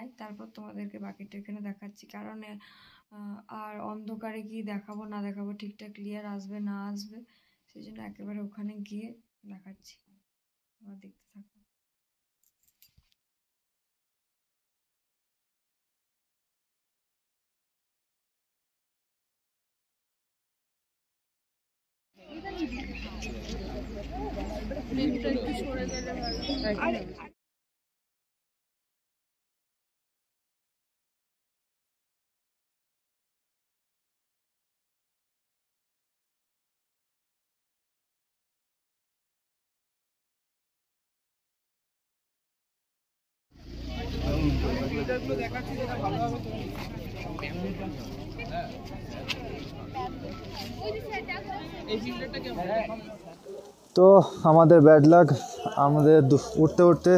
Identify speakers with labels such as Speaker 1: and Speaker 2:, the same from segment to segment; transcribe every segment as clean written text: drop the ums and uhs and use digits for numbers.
Speaker 1: যায়, তারপর তোমাদেরকে বাকিটা এখানে দেখাচ্ছি। কারণ আর অন্ধকারে কি দেখাবো না দেখাবো, ঠিকঠাক ক্লিয়ার আসবে না আসবে, সেই জন্য একেবারে ওখানে গিয়ে দেখাচ্ছি। তোমরা দেখতে থাকো।
Speaker 2: তো আমাদের ব্যাড লাক, আমাদের উঠতে উঠতে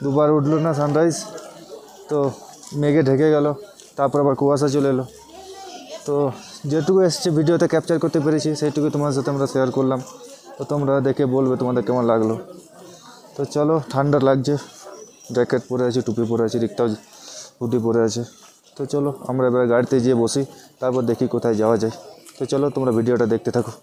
Speaker 2: দুবার উঠলো না সানরাইজ, তো মেঘে ঢেকে গেল, তারপর আবার কুয়াশা চলে এলো। তো যেটুকু এসছে ভিডিওতে ক্যাপচার করতে পেরেছি সেইটুকু তোমাদের সাথে আমরা শেয়ার করলাম। তো তোমরা দেখে বলবে তোমাদের কেমন লাগলো। তো চলো, ঠান্ডা লাগছে, জ্যাকেট পরে আছি, টুপি পরে আছি, রিক্তাও হুডি পরে আছে। তো চলো আমরা এবার গাড়িতে গিয়ে বসি, তারপর দেখি কোথায় যাওয়া যায়। তো চলো তোমরা ভিডিওটা দেখতে থাকো।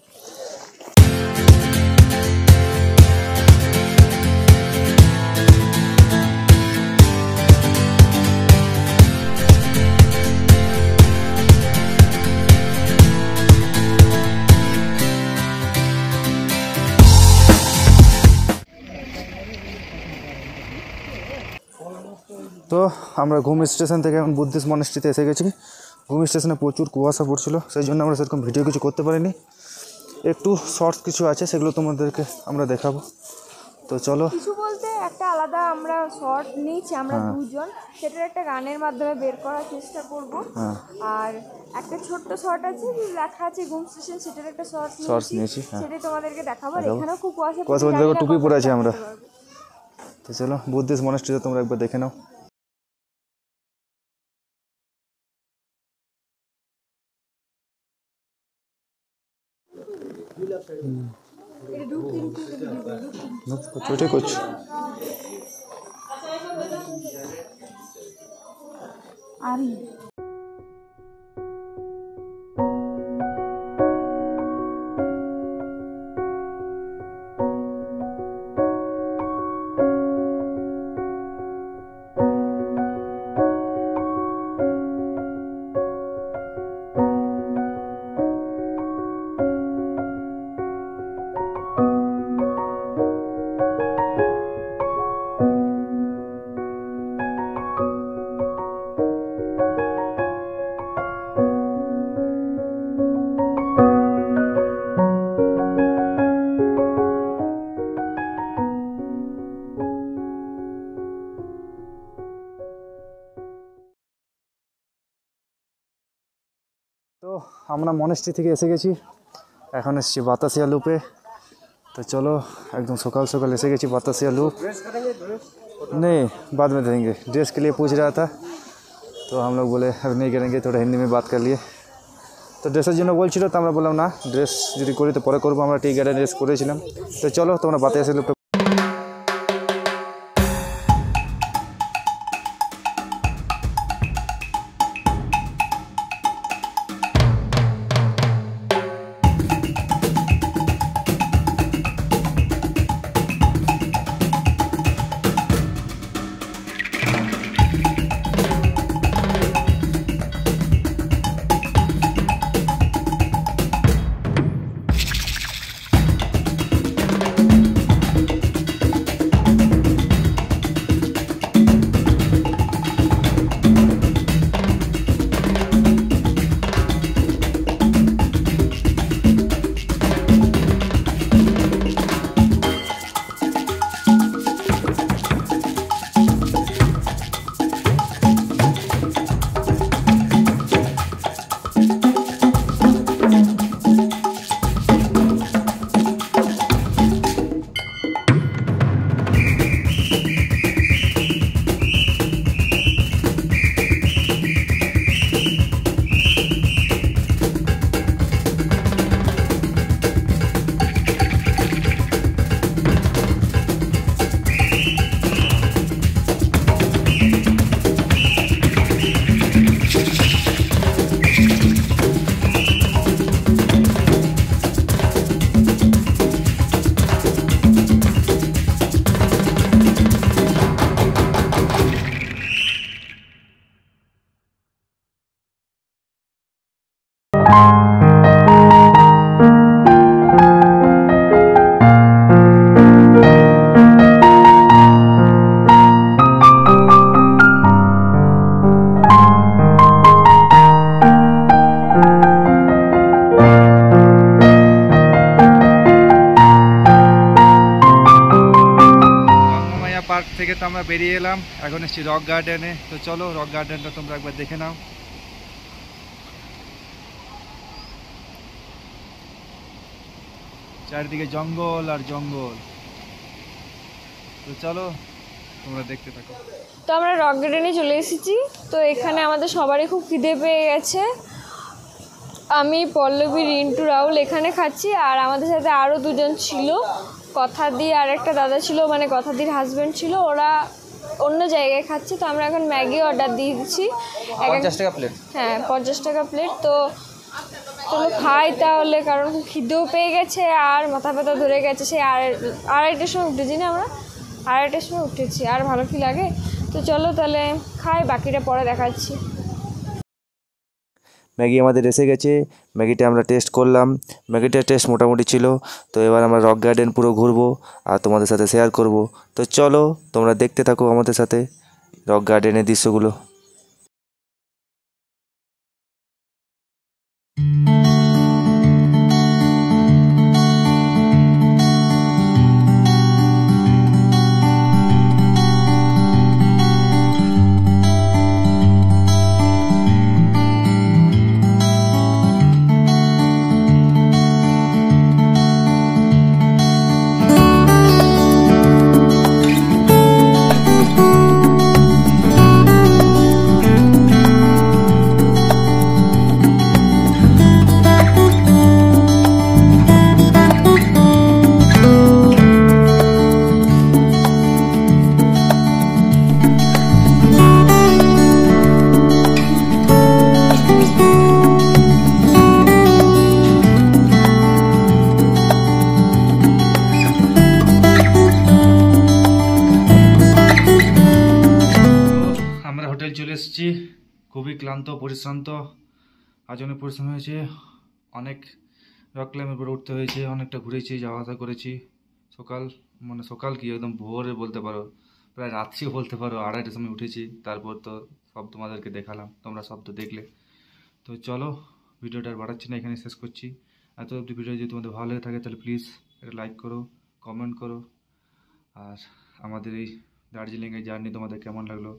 Speaker 2: তো আমরা ঘুম স্টেশন থেকে এখন বুদ্ধিস্ট মনেস্ট্রিতে এসে গেছি। ঘুম স্টেশনে প্রচুর কুয়াশা পড়ছিল, সেই জন্য আমরা সেরকম ভিডিও কিছু করতে পারিনি। একটু শর্টস কিছু আছে, সেগুলো তোমাদেরকে আমরা দেখাবো। তো চলো।
Speaker 3: কিছু বলতে একটা আলাদা আমরা শর্ট নিয়েছি আমরা দুজন, সেটার একটা গানের মাধ্যমে বের করার চেষ্টা করব। আর একটা ছোট্ট শর্ট আছে লেখা আছে ঘুম স্টেশন, সেটার একটা শর্টস নিয়েছি, সেটাই তোমাদেরকে দেখাবো। এখানেও খুব কুয়াশা,
Speaker 2: টুপি পরে আছি আমরা। তো চলো বুদ্ধিস্ট মনেস্ট্রিতে তোমরা একবার দেখে নাও। ছোটে করছি। তো আমরা মনেস্ট্রি থেকে এসে গেছি, এখন এসেছি বাতাসিয়া লুপে। तो चलो एकदम सकाल सकाल ऐसे गए बतासिया लूप। नहीं बाद में देंगे, ड्रेस के लिए पूछ रहा था तो हम लोग बोले अब नहीं करेंगे, थोड़ा हिंदी में बात कर लिए। तो ड्रेसের জন্য বলছিল তো আমরা বললাম না, ড্রেস যদি করি তো পরে করবো, আমরা টি গার্ডেন ড্রেস করেছিলাম। তো চলো তোমরা বাতাসিয়া লুপে। তো আমরা বেরিয়ে এলাম, এখন এসেছি রক গার্ডেনে। তো চলো রক গার্ডেনটা তোমরা একবার দেখে নাও। চারিদিকে জঙ্গল আর জঙ্গল। তো চলো তোমরা দেখতে থাকো।
Speaker 3: তো আমরা রক গার্ডেনে চলে এসেছি। তো এখানে আমাদের সবারই খুব খিদে পেয়ে গেছে। আমি, পল্লবী, রিন্টু, রাহুল এখানে খাচ্ছি, আর আমাদের সাথে আরও দুজন ছিল, কথাদি আর একটা দাদা ছিল, মানে কথাদির হাজব্যান্ড ছিল, ওরা অন্য জায়গায় খাচ্ছে। তো আমরা এখন ম্যাগি অর্ডার দিয়ে দিচ্ছি।
Speaker 2: 50 টাকা প্লেট।
Speaker 3: হ্যাঁ 50 টাকা প্লেট। তো চলো খাই তাহলে, কারণ খুব খিদেও পেয়ে গেছে আর মাথা ব্যথা ধরে গেছে। সেই আড়াইটার সময় উঠেছি না আমরা, আড়াইটার সময় উঠেছি, আর ভালো কি লাগে। তো চলো তাহলে খাই, বাকিটা পরে দেখাচ্ছি।
Speaker 4: ম্যাগি আমাদের এসে গেছে, ম্যাগিটা আমরা টেস্ট করলাম, ম্যাগিটার টেস্ট মোটামুটি ছিল। তো এবার আমরা রক গার্ডেন পুরো ঘুরবো আর তোমাদের সাথে শেয়ার করব। তো চলো তোমরা দেখতে থাকো আমাদের সাথে রক গার্ডেনের দৃশ্যগুলো।
Speaker 2: চলে এসেছি, খুবই ক্লান্ত পরিশ্রান্ত, আজ অনেক পরিশ্রম হয়েছে, অনেক রক ক্লাইম্বের উপরে উঠতে হয়েছে, অনেকটা ঘুরেছি, যাওয়া আসা করেছি। সকাল কি একদম ভোরে বলতে পারো, প্রায় রাত্রিও বলতে পারো, 2:30টার সময় উঠেছি। তারপর তো সব তোমাদেরকে দেখালাম, তোমরা সব তো দেখলে। তো চলো ভিডিওটা আর বাড়াচ্ছি না, এখানে শেষ করছি। এত অবধি ভিডিও যদি তোমাদের ভালো লেগে থাকে তাহলে প্লিজ একটা লাইক করো, কমেন্ট করো, আর আমাদের এই দার্জিলিংয়ের জার্নি তোমাদের কেমন লাগলো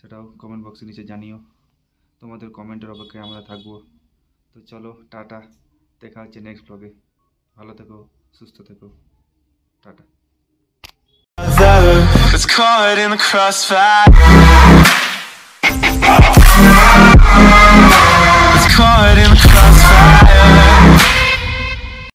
Speaker 2: সেটাও কমেন্ট বক্সে নিচে জানিও। তোমাদের কমেন্টের অপেক্ষায় আমরা থাকবো। তো চলো টাটা, দেখা হচ্ছে নেক্সট ব্লগে। ভালো থেকো, সুস্থ থেকো, tata.
Speaker 5: It's caught in the crossfire.